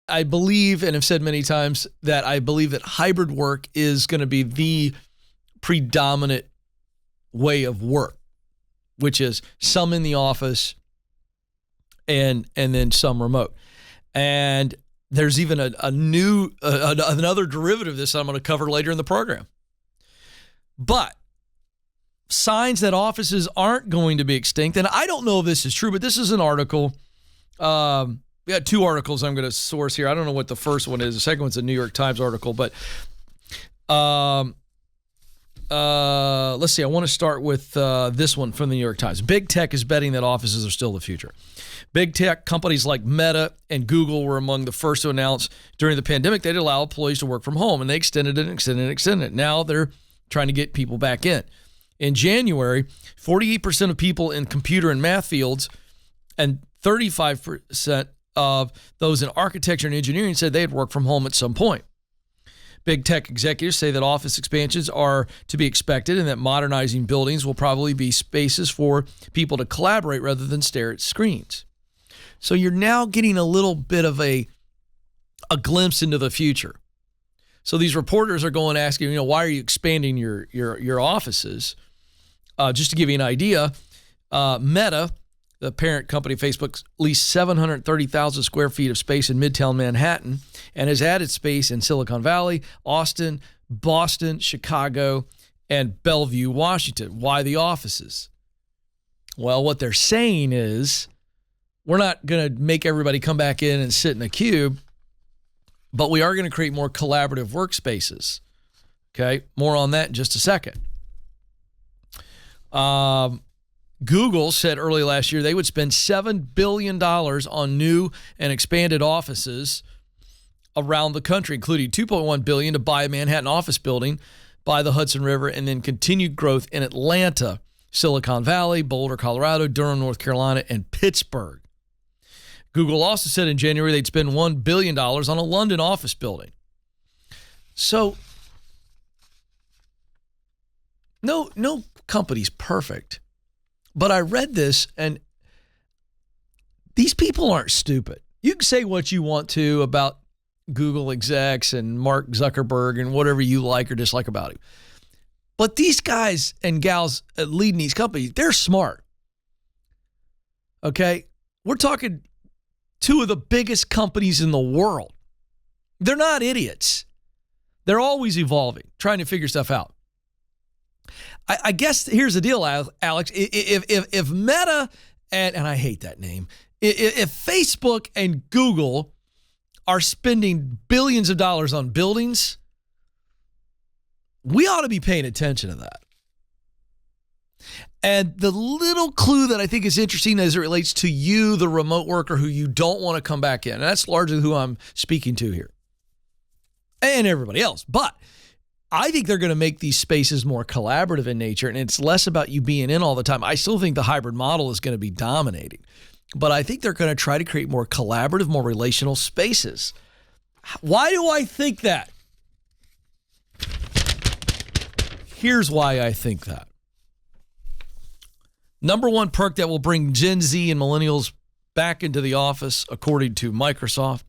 I believe, and have said many times, that I believe that hybrid work is going to be the predominant way of work, which is some in the office and then some remote. And there's even another derivative of this that I'm going to cover later in the program. But signs that offices aren't going to be extinct, and I don't know if this is true, but this is an article. We got two articles I'm going to source here. I don't know what the first one is. The second one's a New York Times article, but let's see. I want to start with this one from the New York Times. Big tech is betting that offices are still the future. Big tech companies like Meta and Google were among the first to announce during the pandemic they'd allow employees to work from home, and they extended it. Now they're trying to get people back in. In January, 48% of people in computer and math fields and 35% of those in architecture and engineering said they'd work from home at some point. Big tech executives say that office expansions are to be expected and that modernizing buildings will probably be spaces for people to collaborate rather than stare at screens. So you're now getting a little bit of a glimpse into the future. So these reporters are going asking, why are you expanding your offices? Just to give you an idea, Meta, the parent company of Facebook, leased 730,000 square feet of space in Midtown Manhattan and has added space in Silicon Valley, Austin, Boston, Chicago, and Bellevue, Washington. Why the offices? Well, what they're saying is we're not going to make everybody come back in and sit in a cube, but we are going to create more collaborative workspaces. Okay, more on that in just a second. Google said early last year they would spend $7 billion on new and expanded offices around the country, including $2.1 billion to buy a Manhattan office building by the Hudson River, and then continued growth in Atlanta, Silicon Valley, Boulder, Colorado, Durham, North Carolina, and Pittsburgh. Google also said in January they'd spend $1 billion on a London office building. So, no company's perfect. But I read this, and these people aren't stupid. You can say what you want to about Google execs and Mark Zuckerberg and whatever you like or dislike about him. But these guys and gals leading these companies, they're smart. Okay? We're talking two of the biggest companies in the world. They're not idiots. They're always evolving, trying to figure stuff out. I guess here's the deal, Alex. If Meta, and I hate that name, if Facebook and Google are spending billions of dollars on buildings, we ought to be paying attention to that. And the little clue that I think is interesting as it relates to you, the remote worker who you don't want to come back in, and that's largely who I'm speaking to here, and everybody else. But I think they're going to make these spaces more collaborative in nature, and it's less about you being in all the time. I still think the hybrid model is going to be dominating, but I think they're going to try to create more collaborative, more relational spaces. Why do I think that? Here's why I think that. Number one perk that will bring Gen Z and millennials back into the office, according to Microsoft.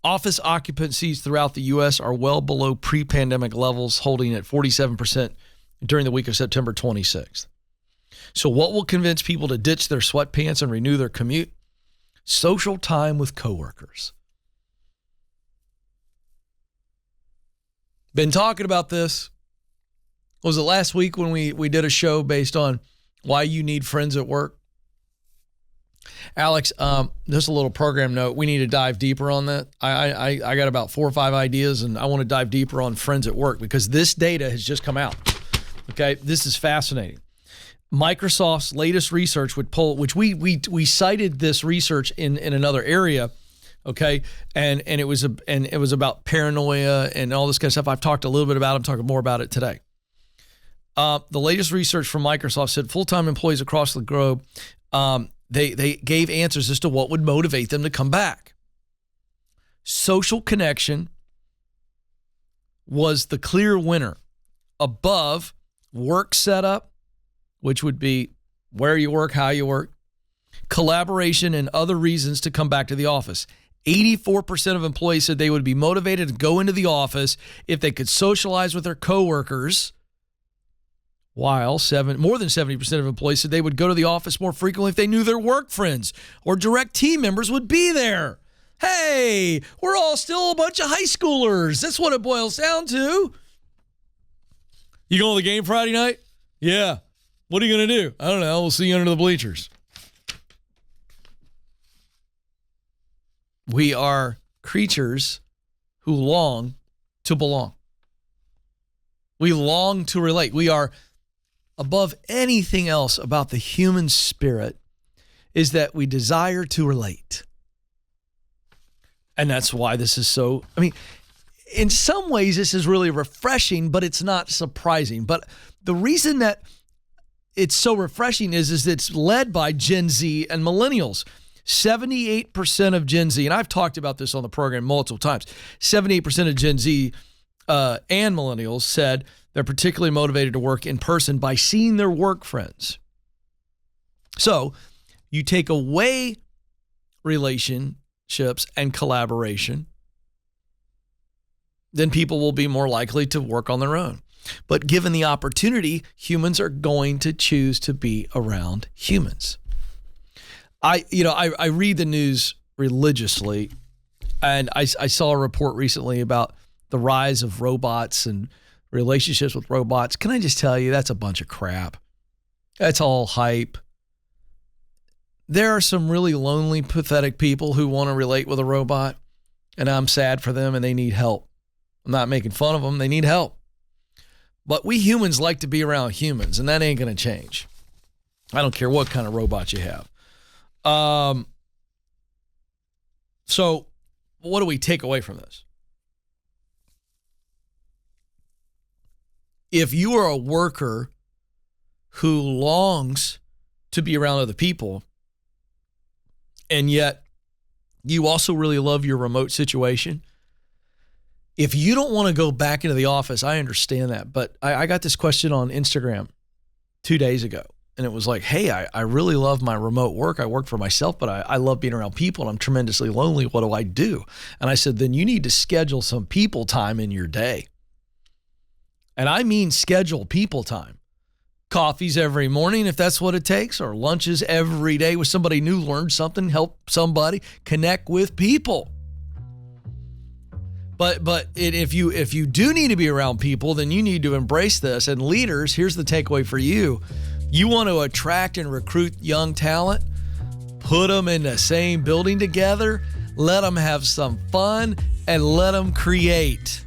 Office occupancies throughout the U.S. are well below pre-pandemic levels, holding at 47% during the week of September 26th. So what will convince people to ditch their sweatpants and renew their commute? Social time with coworkers. Been talking about this. Was it last week when we did a show based on why you need friends at work? Alex, just a little program note. We need to dive deeper on that. I got about 4 or 5 ideas, and I want to dive deeper on friends at work because this data has just come out. Okay, this is fascinating. Microsoft's latest research would poll, which we cited this research in another area. Okay, and it was about paranoia and all this kind of stuff. I've talked a little bit about it. I'm talking more about it today. The latest research from Microsoft said full-time employees across the globe, they gave answers as to what would motivate them to come back. Social connection was the clear winner above work setup, which would be where you work, how you work, collaboration, and other reasons to come back to the office. 84% of employees said they would be motivated to go into the office if they could socialize with their coworkers, while more than 70% of employees said they would go to the office more frequently if they knew their work friends or direct team members would be there. Hey, we're all still a bunch of high schoolers. That's what it boils down to. You going to the game Friday night? Yeah. What are you going to do? I don't know. We'll see you under the bleachers. We are creatures who long to belong. We long to relate. We are, above anything else about the human spirit, is that we desire to relate. And that's why this is so, in some ways this is really refreshing, but it's not surprising. But the reason that it's so refreshing is it's led by Gen Z and millennials. 78% of Gen Z, and I've talked about this on the program multiple times, 78% of Gen Z and millennials said they're particularly motivated to work in person by seeing their work friends. So you take away relationships and collaboration, then people will be more likely to work on their own. But given the opportunity, humans are going to choose to be around humans. I read the news religiously, and I saw a report recently about the rise of robots and relationships with robots. Can I just tell you, that's a bunch of crap. That's all hype. There are some really lonely, pathetic people who want to relate with a robot, and I'm sad for them, and they need help. I'm not making fun of them. They need help. But we humans like to be around humans, and that ain't going to change. I don't care what kind of robot you have. So what do we take away from this? If you are a worker who longs to be around other people, and yet you also really love your remote situation, if you don't want to go back into the office, I understand that. But I got this question on Instagram 2 days ago. And it was like, hey, I really love my remote work. I work for myself, but I love being around people, and I'm tremendously lonely. What do I do? And I said, then you need to schedule some people time in your day. And I mean schedule people time. Coffees every morning, if that's what it takes, or lunches every day with somebody new, learn something, help somebody, connect with people. But if you do need to be around people, then you need to embrace this. And leaders, here's the takeaway for you. You want to attract and recruit young talent? Put them in the same building together, let them have some fun, and let them create.